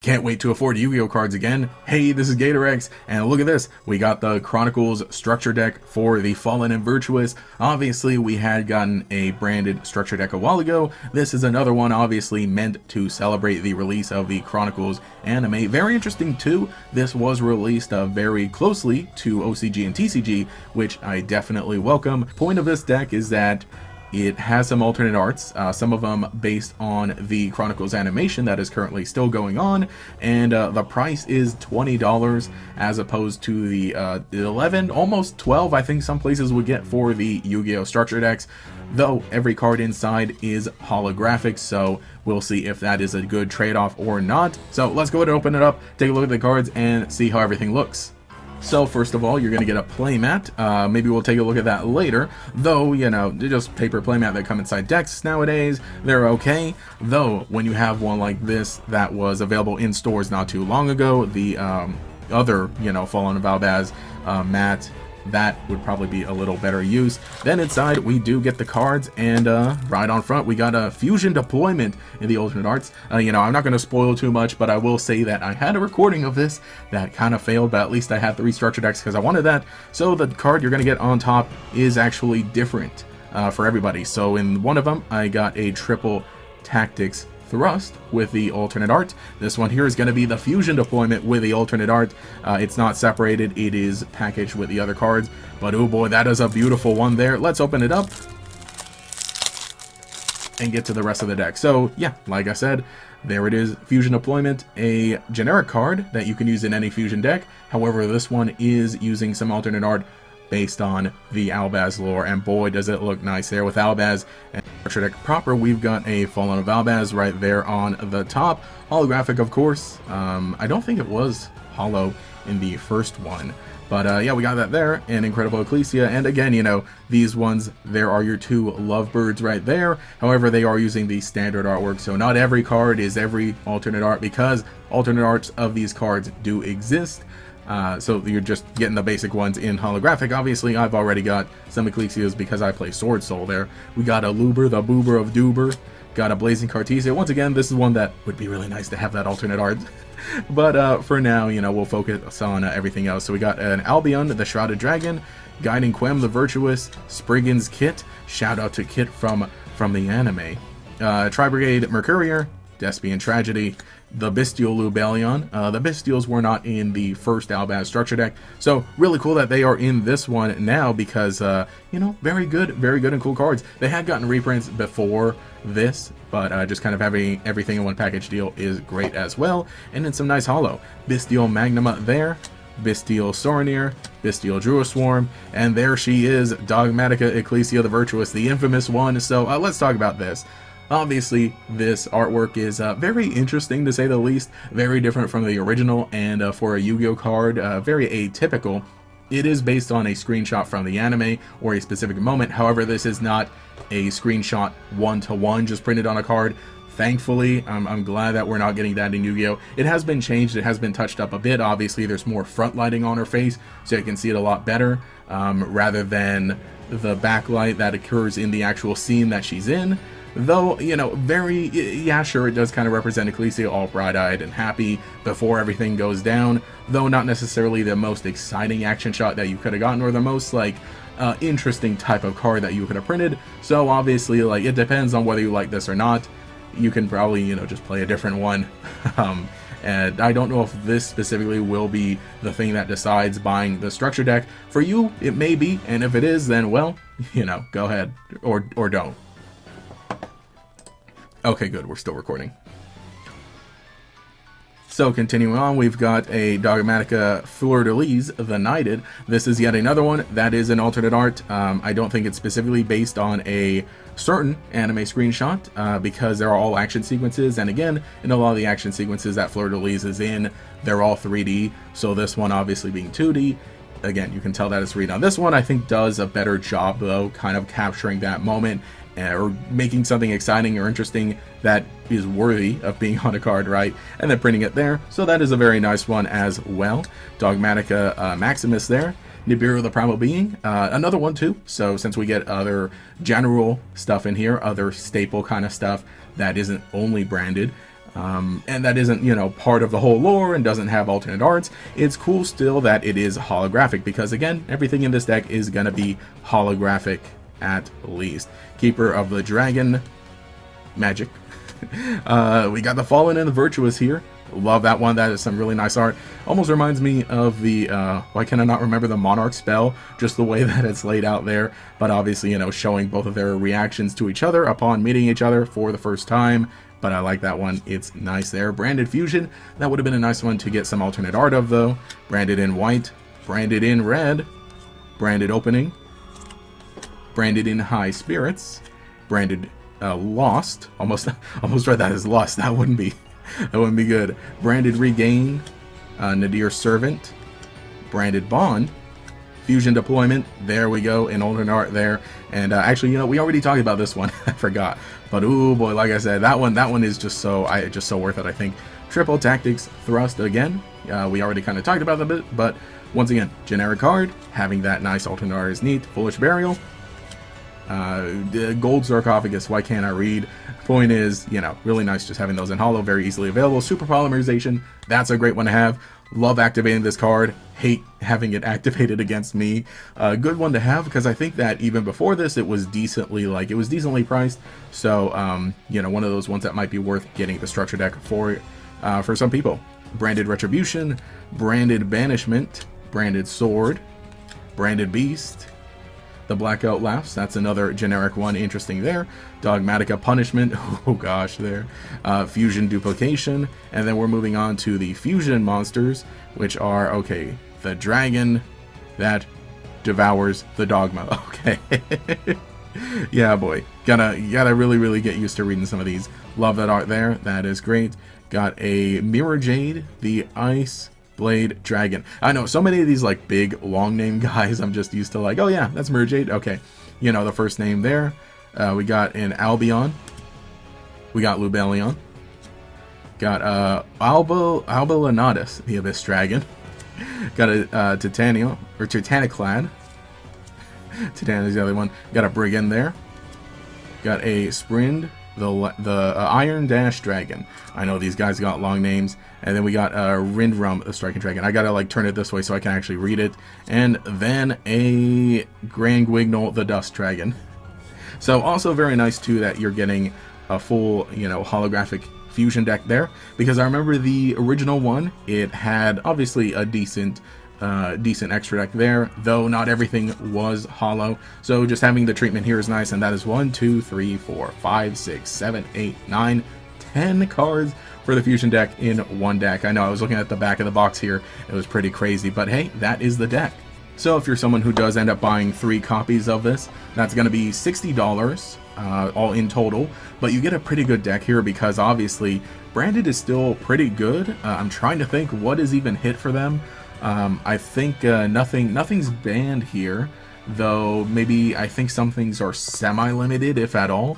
Can't wait to afford Yu-Gi-Oh cards again. Hey, this is GatorX, and look at this. We got the Chronicles structure deck for the Fallen and Virtuous. Obviously, we had gotten a branded structure deck a while ago. This is another one, obviously meant to celebrate the release of the Chronicles anime. Very interesting too. This was released very closely to OCG and TCG, which I definitely welcome. Point of this deck is that it has some alternate arts, some of them based on the Chronicles animation that is currently still going on, and the price is $20 as opposed to the 11, almost 12 I think some places would get for the Yu-Gi-Oh structure decks, though every card inside is holographic, so we'll see if that is a good trade-off or not. So let's go ahead and open it up, take a look at the cards, and see how everything looks. So first of all, you're going to get a playmat. Maybe we'll take a look at that later. Though, you know, just paper playmat that come inside decks nowadays, they're okay. Though, when you have one like this that was available in stores not too long ago, the other, you know, Fallen and Valbaz mat, that would probably be a little better use. Then inside we do get the cards, and right on front we got a fusion deployment in the alternate arts. You know, I'm not going to spoil too much, but I will say that I had a recording of this that kind of failed, but at least I had 3 structure decks because I wanted that. So the card you're going to get on top is actually different for everybody. So in one of them I got a triple tactics thrust with the alternate art. This one here is going to be the fusion deployment with the alternate art. It's not separated, it is packaged with the other cards, but oh boy, that is a beautiful one there. Let's open it up and get to the rest of the deck. So yeah, like I said, there it is, fusion deployment, a generic card that you can use in any fusion deck. However, this one is using some alternate art based on the Albaz lore, and boy does it look nice there with Albaz. And structure deck proper, we've got a Fallen of Albaz right there on the top, holographic of course. I don't think it was holo in the first one, but yeah, we got that there, and Incredible Ecclesia. And again, you know, these ones, there are your 2 lovebirds right there. However, they are using the standard artwork, so not every card is every alternate art, because alternate arts of these cards do exist. So you're just getting the basic ones in holographic. Obviously, I've already got some Ecclesias because I play Sword Soul there. We got a Luber, the Boober of Duber. Got a Blazing Cartesia. Once again, this is one that would be really nice to have that alternate art. But for now, you know, we'll focus on everything else. So we got an Albion, the Shrouded Dragon, Guiding Quem, the Virtuous, Spriggan's Kit. Shout out to Kit from the anime. Tri-Brigade Mercurier, Despian Tragedy, the Bestial Lubellion. The Bestials were not in the first Albaz structure deck, so really cool that they are in this one now because, you know, very good and cool cards. They had gotten reprints before this, but just kind of having everything in one package deal is great as well. And then some nice holo. Bestial Magnuma there, Bestial Sorinir, Bestial Druiswarm, and there she is, Dogmatica Ecclesia the Virtuous, the infamous one. So let's talk about this. Obviously, this artwork is very interesting to say the least, very different from the original, and for a Yu-Gi-Oh card, very atypical. It is based on a screenshot from the anime or a specific moment. However, this is not a screenshot one-to-one just printed on a card. Thankfully, I'm glad that we're not getting that in Yu-Gi-Oh! It has been changed, it has been touched up a bit. Obviously, there's more front lighting on her face, so you can see it a lot better, rather than the backlight that occurs in the actual scene that she's in. Though, you know, very, yeah, sure, it does kind of represent Ecclesia all bright-eyed and happy before everything goes down, though not necessarily the most exciting action shot that you could have gotten, or the most, like, interesting type of card that you could have printed. So, obviously, like, it depends on whether you like this or not. You can probably, you know, just play a different one. And I don't know if this specifically will be the thing that decides buying the structure deck. For you, it may be, and if it is, then, well, you know, go ahead, or don't. Okay, good, we're still recording. So continuing on, we've got a Dogmatica Fleur-de-Lis, the Knighted. This is yet another one that is an alternate art. I don't think it's specifically based on a certain anime screenshot, because they're all action sequences, and again, in a lot of the action sequences that Fleur-de-Lis is in, they're all 3D, so this one obviously being 2D. Again, you can tell that it's 3D. On this one, I think does a better job, though, kind of capturing that moment, or making something exciting or interesting that is worthy of being on a card, right? And then printing it there. So that is a very nice one as well. Dogmatica Maximus there. Nibiru the Primal Being, another one too. So since we get other general stuff in here, other staple kind of stuff that isn't only branded, and that isn't, you know, part of the whole lore and doesn't have alternate arts, it's cool still that it is holographic, because again, everything in this deck is going to be holographic at least. Keeper of the Dragon, magic. We got the Fallen and the Virtuous here. Love that one. That is some really nice art. Almost reminds me of the, why can I not remember the Monarch spell? Just the way that it's laid out there. But obviously, you know, showing both of their reactions to each other upon meeting each other for the first time. But I like that one. It's nice there. Branded Fusion. That would have been a nice one to get some alternate art of, though. Branded in white. Branded in red. Branded Opening. Branded in High Spirits. Branded Lost. Almost read that as Lost. That wouldn't be good. Branded Regain. Nadir Servant. Branded Bond. Fusion Deployment. There we go. In alternate art there. And actually, you know, we already talked about this one. I forgot. But oh boy, like I said, that one is just so worth it, I think. Triple Tactics Thrust again. We already kind of talked about that a bit, but once again, generic card. Having that nice alternate art is neat. Foolish Burial. The Gold Sarcophagus, why can't I read? Point is, you know, really nice just having those in holo, very easily available. Super Polymerization, that's a great one to have. Love activating this card, hate having it activated against me. Good one to have, because I think that even before this, it was decently priced. So, you know, one of those ones that might be worth getting the structure deck for some people. Branded Retribution, Branded Banishment, Branded Sword, Branded Beast. The Blackout Laughs, that's another generic one, interesting there. Dogmatica Punishment, oh gosh, there. Fusion Duplication, and then we're moving on to the Fusion monsters, which are, okay, the Dragon that devours the Dogma, okay. Yeah, boy, you gotta really get used to reading some of these. Love that art there, that is great. Got a Mirror Jade, the Ice Blade Dragon. I know so many of these like big long name guys, I'm just used to like, oh yeah, that's Mirror Jade. Okay, you know the first name there. We got an Albion. We got Lubellion. Got Albalanatus, the Abyss Dragon. Got a Titania or Titaniclad. Titania is the other one. Got a Brigand there. Got a Sprind, the Iron Dash Dragon. I know these guys got long names. And then we got Rindrum, the Striking Dragon. I gotta like turn it this way so I can actually read it. And then a Grand Guignol, the Dust Dragon. So also very nice too that you're getting a full, you know, holographic fusion deck there. Because I remember the original one, it had obviously a decent extra deck there, though not everything was holo. So just having the treatment here is nice, and that is 1, 2, 3, 4, 5, 6, 7, 8, 9, 10 cards for the fusion deck in one deck. I know I was looking at the back of the box here, it was pretty crazy, but hey, that is the deck. So if you're someone who does end up buying 3 copies of this, that's going to be $60 all in total, but you get a pretty good deck here because obviously Branded is still pretty good. I'm trying to think what is even hit for them. I think nothing's banned here, though maybe I think some things are semi-limited, if at all.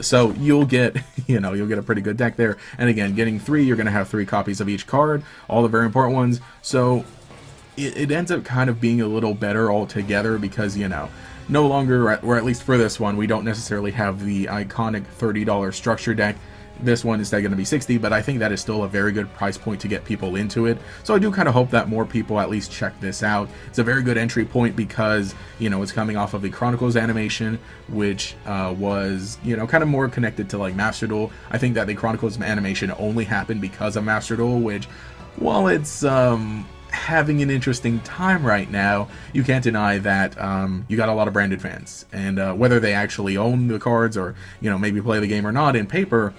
So you'll get, you'll get a pretty good deck there. And again, getting 3, you're going to have 3 copies of each card, all the very important ones. So it ends up kind of being a little better altogether because, no longer, or at least for this one, we don't necessarily have the iconic $30 structure deck. This one is going to be $60, but I think that is still a very good price point to get people into it. So I do kind of hope that more people at least check this out. It's a very good entry point because, it's coming off of the Chronicles animation, which was, kind of more connected to like Master Duel. I think that the Chronicles animation only happened because of Master Duel, which, while it's having an interesting time right now, you can't deny that you got a lot of Branded fans. And whether they actually own the cards or, maybe play the game or not in paper,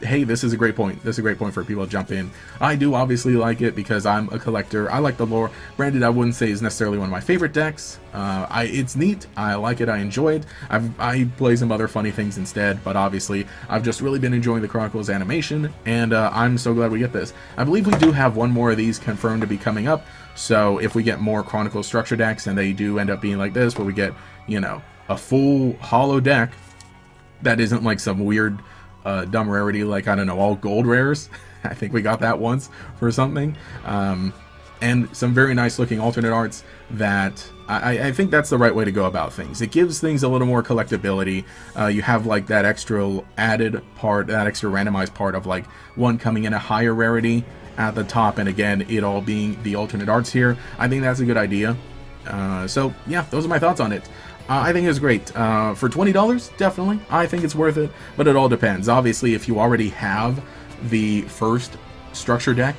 hey, this is a great point. This is a great point for people to jump in. I do obviously like it because I'm a collector. I like the lore. Branded, I wouldn't say is necessarily one of my favorite decks. It's neat. I like it. I enjoy it. I play some other funny things instead, but obviously I've just really been enjoying the Chronicles animation, and I'm so glad we get this. I believe we do have one more of these confirmed to be coming up, so if we get more Chronicles structure decks and they do end up being like this, where we get, a full holo deck that isn't like some weird dumb rarity like, I don't know, all gold rares. I think we got that once for something. and some very nice looking alternate arts that I think that's the right way to go about things. It gives things a little more collectability. You have like that extra added part, that extra randomized part of like one coming in a higher rarity at the top, and again, it all being the alternate arts here. I think that's a good idea. So yeah, those are my thoughts on it. I think it's great. For $20, definitely. I think it's worth it, but it all depends. Obviously, if you already have the first structure deck,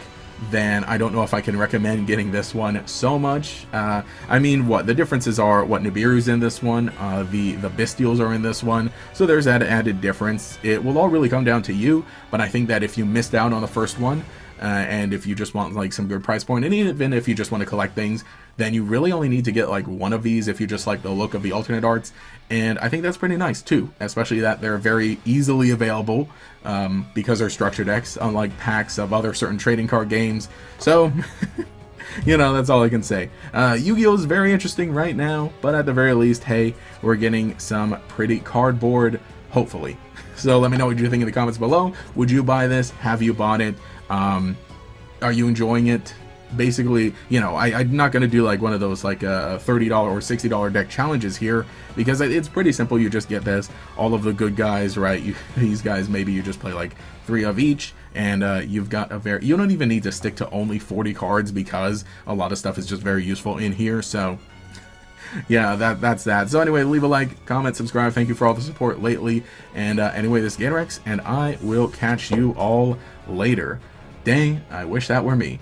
then I don't know if I can recommend getting this one so much. I mean, what the differences are, what Nibiru's in this one, the Bestials are in this one, so there's that added difference. It will all really come down to you, but I think that if you missed out on the first one, and if you just want like some good price point, and even if you just want to collect things, then you really only need to get like one of these if you just like the look of the alternate arts. And I think that's pretty nice too, especially that they're very easily available because they're structure decks, unlike packs of other certain trading card games. So you know, that's all I can say. Yu-Gi-Oh is very interesting right now, but at the very least, hey, we're getting some pretty cardboard, hopefully. So let me know what you think in the comments below. Would you buy this? Have you bought it? Are you enjoying it? Basically, you know, I'm not going to do like one of those like $30 or $60 deck challenges here, because it's pretty simple. You just get this, all of the good guys, right? These guys, maybe you just play like 3 of each, and you've got you don't even need to stick to only 40 cards, because a lot of stuff is just very useful in here. So yeah, that's that. So anyway, leave a like, comment, subscribe. Thank you for all the support lately. And anyway, this is Gatorex, and I will catch you all later. Dang, I wish that were me.